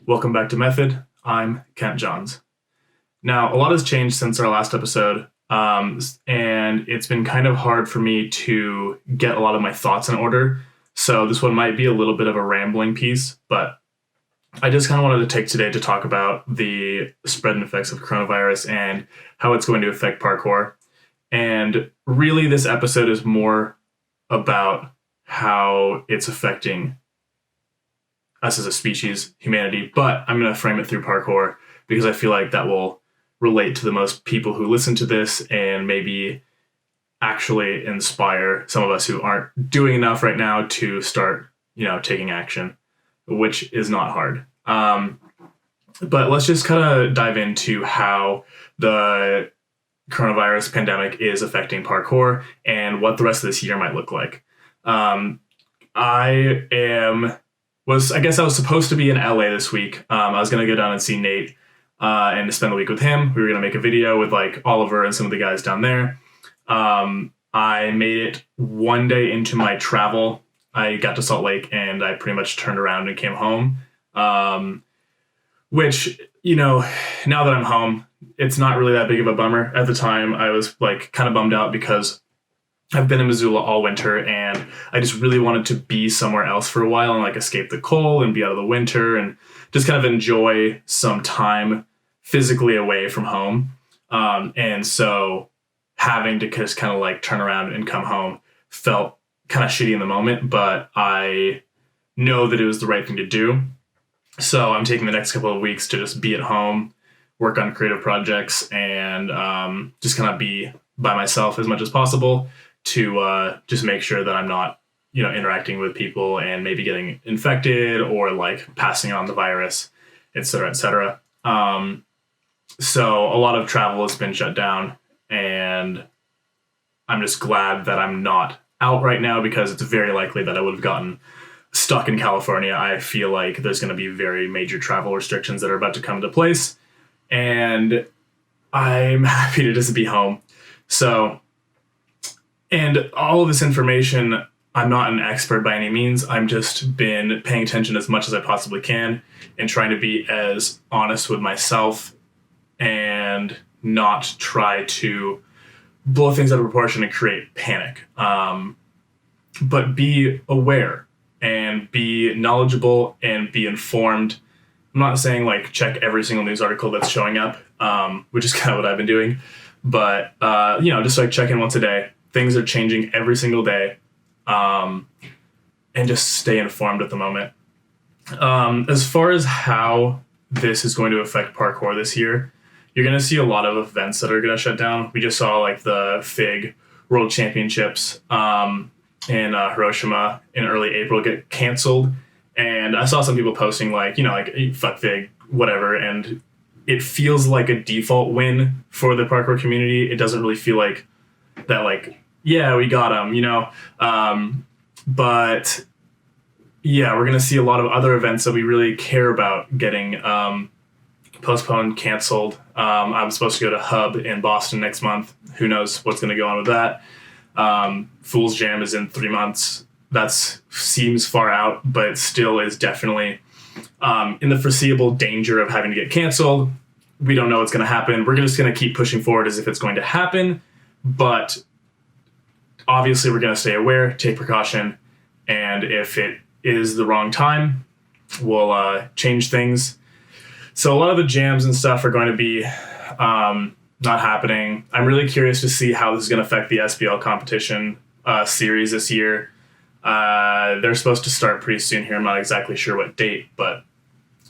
Welcome back to Method. I'm Kent Johns. Now, a lot has changed since our last episode, and it's been kind of hard for me to get a lot of my thoughts in order. So this one might be a little bit of a rambling piece, but I just kind of wanted to take today to talk about the spread and effects of coronavirus and how it's going to affect parkour. And really, this episode is more about how it's affecting us as a species, humanity, but I'm going to frame it through parkour because I feel like that will relate to the most people who listen to this and maybe actually inspire some of us who aren't doing enough right now to start, taking action, which is not hard. But let's just kind of dive into how the coronavirus pandemic is affecting parkour and what the rest of this year might look like. I guess I was supposed to be in LA this week. I was going to go down and see Nate and spend the week with him. We were going to make a video with Oliver and some of the guys down there. I made it one day into my travel. I got to Salt Lake and I pretty much turned around and came home. Which, now that I'm home, it's not really that big of a bummer. At the time, I was kind of bummed out because I've been in Missoula all winter and I just really wanted to be somewhere else for a while and escape the cold and be out of the winter and just kind of enjoy some time physically away from home. And so having to just kind of turn around and come home felt kind of shitty in the moment, but I know that it was the right thing to do. So I'm taking the next couple of weeks to just be at home, work on creative projects, and just kind of be by myself as much as possible to just make sure that I'm not, interacting with people and maybe getting infected or passing on the virus, et cetera, et cetera. So a lot of travel has been shut down and I'm just glad that I'm not out right now because it's very likely that I would have gotten stuck in California. I feel like there's going to be very major travel restrictions that are about to come into place and I'm happy to just be home. So, and all of this information, I'm not an expert by any means. I'm just been paying attention as much as I possibly can and trying to be as honest with myself and not try to blow things out of proportion and create panic. But be aware and be knowledgeable and be informed. I'm not saying check every single news article that's showing up, which is kind of what I've been doing. But, just check in once a day. Things are changing every single day. And just stay informed at the moment. As far as how this is going to affect parkour this year, you're going to see a lot of events that are going to shut down. We just saw the FIG World Championships in Hiroshima in early April get canceled. And I saw some people posting fuck FIG, whatever. And it feels like a default win for the parkour community. It doesn't really feel like that, yeah, we got them, but yeah, we're going to see a lot of other events that we really care about getting postponed, canceled. I'm supposed to go to Hub in Boston next month. Who knows what's going to go on with that. Fool's Jam is in 3 months. That seems far out, but still is definitely in the foreseeable danger of having to get canceled. We don't know what's going to happen. We're just going to keep pushing forward as if it's going to happen, but obviously we're going to stay aware, take precaution, and if it is the wrong time, we'll change things. So a lot of the jams and stuff are going to be not happening. I'm really curious to see how this is going to affect the SBL competition series this year. They're supposed to start pretty soon here. I'm not exactly sure what date, but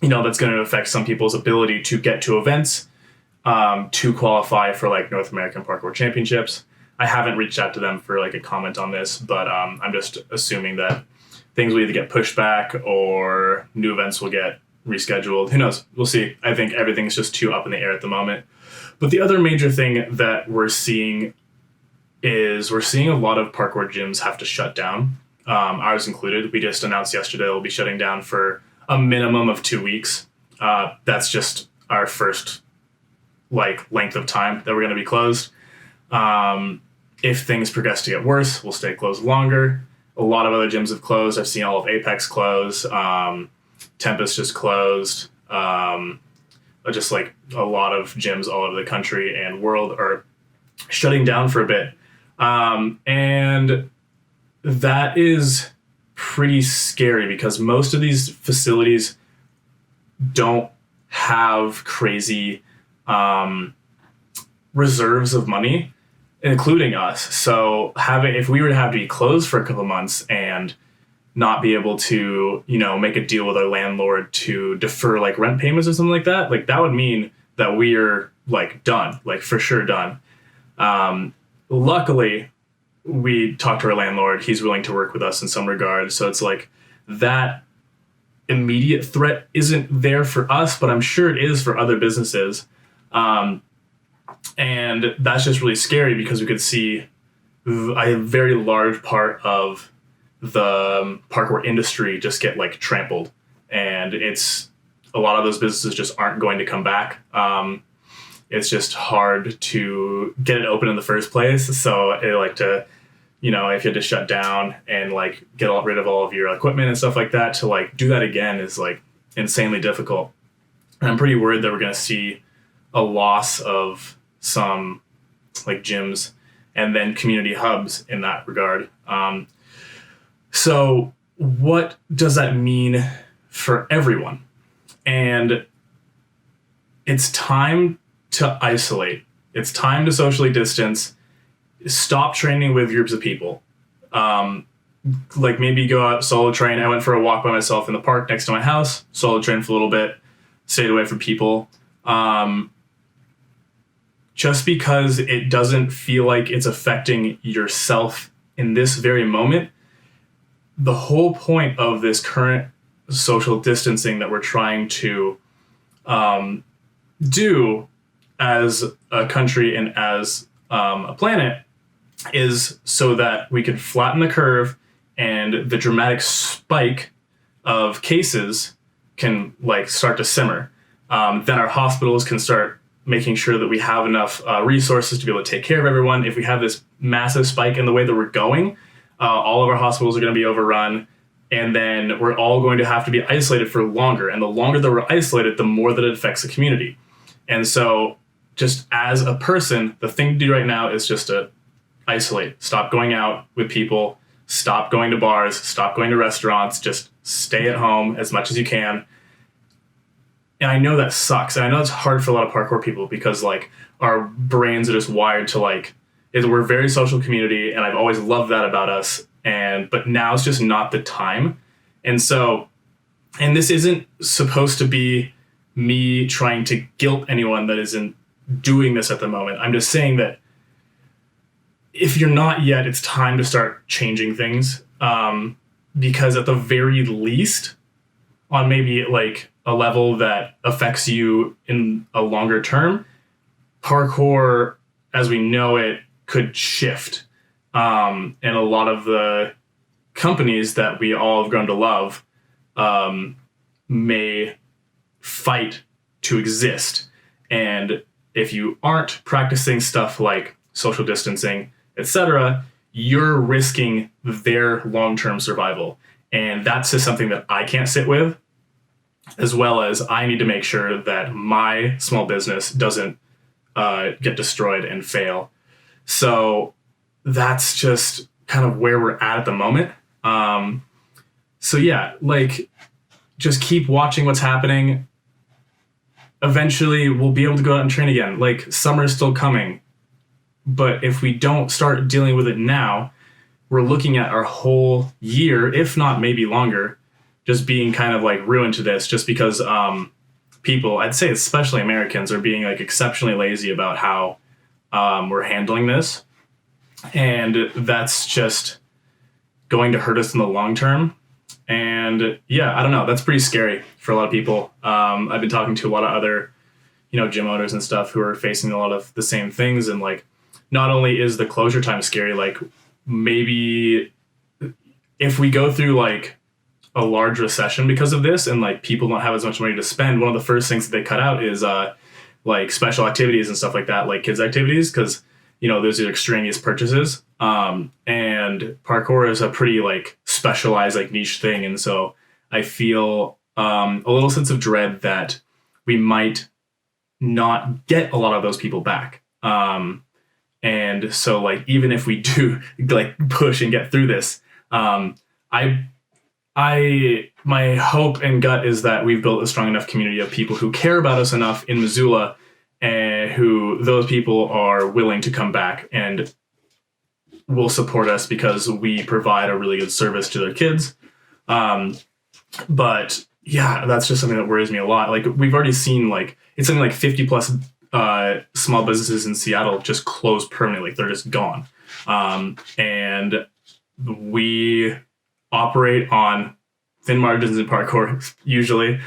that's going to affect some people's ability to get to events, to qualify for North American Parkour Championships. I haven't reached out to them for a comment on this, but I'm just assuming that things will either get pushed back or new events will get rescheduled. Who knows? We'll see. I think everything's just too up in the air at the moment. But the other major thing that we're seeing is we're seeing a lot of parkour gyms have to shut down. Ours included. We just announced yesterday we'll be shutting down for a minimum of 2 weeks. That's just our first length of time that we're going to be closed. If things progress to get worse, we'll stay closed longer. A lot of other gyms have closed. I've seen all of Apex close. Tempest just closed. Just like a lot of gyms all over the country and world are shutting down for a bit. And that is pretty scary because most of these facilities don't have crazy reserves of money, including us. So if we were to have to be closed for a couple of months and not be able to, make a deal with our landlord to defer like rent payments or something like that would mean that we are like done, like for sure done. Luckily, we talked to our landlord. He's willing to work with us in some regard. So it's like that immediate threat isn't there for us, but I'm sure it is for other businesses. And that's just really scary because we could see a very large part of the parkour industry just get like trampled. And a lot of those businesses just aren't going to come back. It's just hard to get it open in the first place. So I like to, if you had to shut down and like get rid of all of your equipment and stuff like that, to like do that again is like insanely difficult. And I'm pretty worried that we're going to see a loss of some like gyms and then community hubs in that regard. So what does that mean for everyone? And it's time to isolate. It's time to socially distance. Stop training with groups of people. Like maybe go out, solo train. I went for a walk by myself in the park next to my house, solo trained for a little bit, stayed away from people. Just because it doesn't feel like it's affecting yourself in this very moment, the whole point of this current social distancing that we're trying to do as a country and as a planet is so that we can flatten the curve and the dramatic spike of cases can like start to simmer. Then our hospitals can start making sure that we have enough resources to be able to take care of everyone. If we have this massive spike in the way that we're going, all of our hospitals are going to be overrun, and then we're all going to have to be isolated for longer. And the longer that we're isolated, the more that it affects the community. And so just as a person, the thing to do right now is just to isolate. Stop going out with people. Stop going to bars. Stop going to restaurants. Just stay at home as much as you can. And I know that sucks. And I know it's hard for a lot of parkour people because like our brains are just wired to like, we're a very social community, and I've always loved that about us. But now it's just not the time. And so, and this isn't supposed to be me trying to guilt anyone that isn't doing this at the moment. I'm just saying that if you're not yet, it's time to start changing things. Because at the very least, on maybe like a level that affects you in a longer term, parkour as we know it could shift. And a lot of the companies that we all have grown to love may fight to exist. And if you aren't practicing stuff like social distancing, etc., you're risking their long-term survival. And that's just something that I can't sit with, as well as I need to make sure that my small business doesn't get destroyed and fail. So that's just kind of where we're at the moment. So yeah, like just keep watching what's happening. Eventually we'll be able to go out and train again. Like summer is still coming. But if we don't start dealing with it now, we're looking at our whole year, if not maybe longer, just being kind of like ruined to this just because people, I'd say especially Americans, are being like exceptionally lazy about how we're handling this. And that's just going to hurt us in the long term. And yeah, I don't know. That's pretty scary for a lot of people. I've been talking to a lot of other, gym owners and stuff who are facing a lot of the same things. And like, not only is the closure time scary, like maybe if we go through like a large recession because of this and like people don't have as much money to spend, one of the first things that they cut out is like special activities and stuff like that, like kids activities, because those are extraneous purchases. And parkour is a pretty like specialized like niche thing, and so I feel a little sense of dread that we might not get a lot of those people back. And so like, even if we do like push and get through this, my hope and gut is that we've built a strong enough community of people who care about us enough in Missoula, and who those people are willing to come back and will support us because we provide a really good service to their kids. But yeah, that's just something that worries me a lot. Like, we've already seen, like, it's something like 50 plus small businesses in Seattle just close permanently. They're just gone. And we operate on thin margins in parkour usually.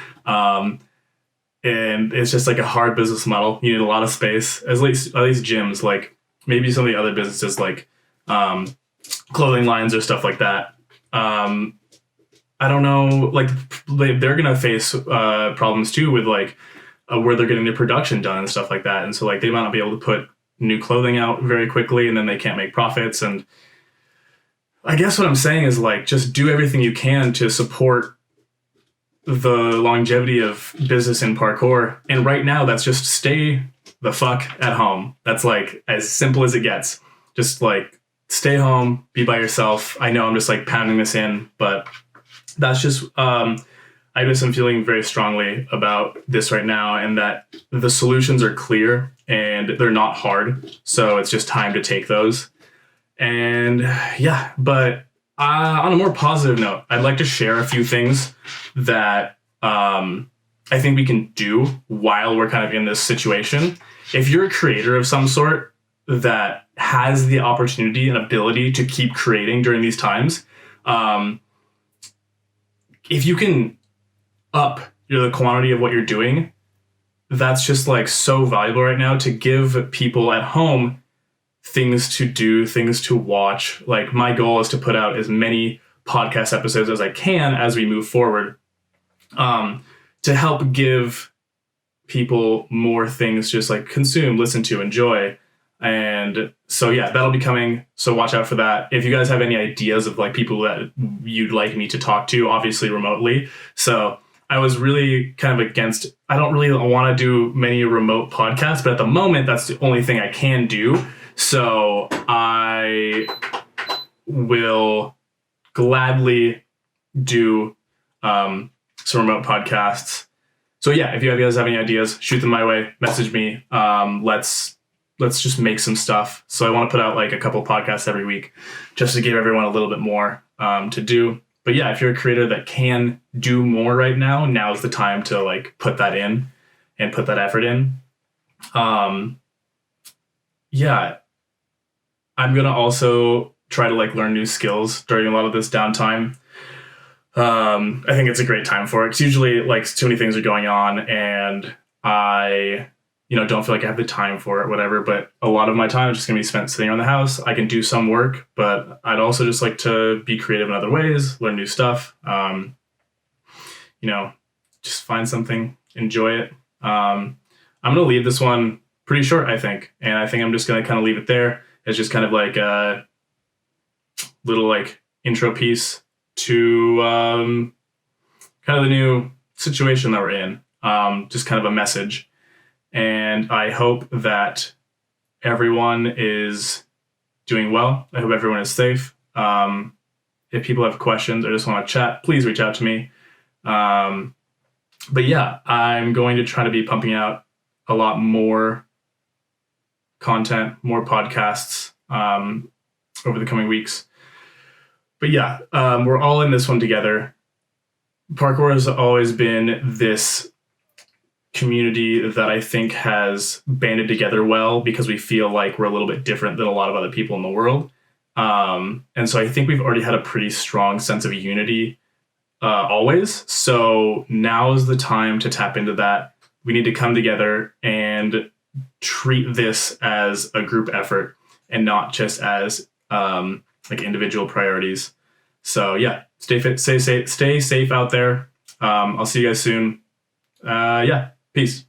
And it's just like a hard business model. You need a lot of space, at least gyms, like maybe some of the other businesses like clothing lines or stuff like that. I don't know, like they're going to face problems too with like where they're getting their production done and stuff like that. And so like they might not be able to put new clothing out very quickly, and then they can't make profits. And I guess what I'm saying is like, just do everything you can to support the longevity of business in parkour. And right now that's just stay the fuck at home. That's like as simple as it gets. Just like stay home, be by yourself. I know I'm just like pounding this in, but that's just, I just am feeling very strongly about this right now, and that the solutions are clear and they're not hard. So it's just time to take those. And yeah, but on a more positive note, I'd like to share a few things that I think we can do while we're kind of in this situation. If you're a creator of some sort that has the opportunity and ability to keep creating during these times, if you can up the quantity of what you're doing, that's just like so valuable right now to give people at home things to do, things to watch. Like, my goal is to put out as many podcast episodes as I can as we move forward, to help give people more things to just like consume, listen to, enjoy. And so, yeah, that'll be coming. So watch out for that. If you guys have any ideas of like people that you'd like me to talk to, obviously remotely. So I was really kind of against, I don't really want to do many remote podcasts, but at the moment, that's the only thing I can do. So I will gladly do some remote podcasts. So yeah, if you guys have any ideas, shoot them my way, message me. Let's just make some stuff. So I want to put out like a couple podcasts every week just to give everyone a little bit more to do. But yeah, if you're a creator that can do more right now, now's the time to like put that in and put that effort in. Yeah, I'm going to also try to like learn new skills during a lot of this downtime. I think it's a great time for it. It's usually like too many things are going on and I, don't feel like I have the time for it, whatever. But a lot of my time is just going to be spent sitting around the house. I can do some work, but I'd also just like to be creative in other ways, learn new stuff, just find something, enjoy it. I'm going to leave this one pretty short, I think. And I think I'm just going to kind of leave it there. It's just kind of like a little like intro piece to kind of the new situation that we're in. Just kind of a message. And I hope that everyone is doing well. I hope everyone is safe. If people have questions or just want to chat, please reach out to me. But yeah, I'm going to try to be pumping out a lot more content, more podcasts over the coming weeks. But yeah, we're all in this one together. Parkour has always been this community that I think has banded together well because we feel like we're a little bit different than a lot of other people in the world. And so I think we've already had a pretty strong sense of unity always. So now is the time to tap into that. We need to come together and treat this as a group effort and not just as like individual priorities. So yeah, stay fit, stay safe out there. I'll see you guys soon. Yeah, peace.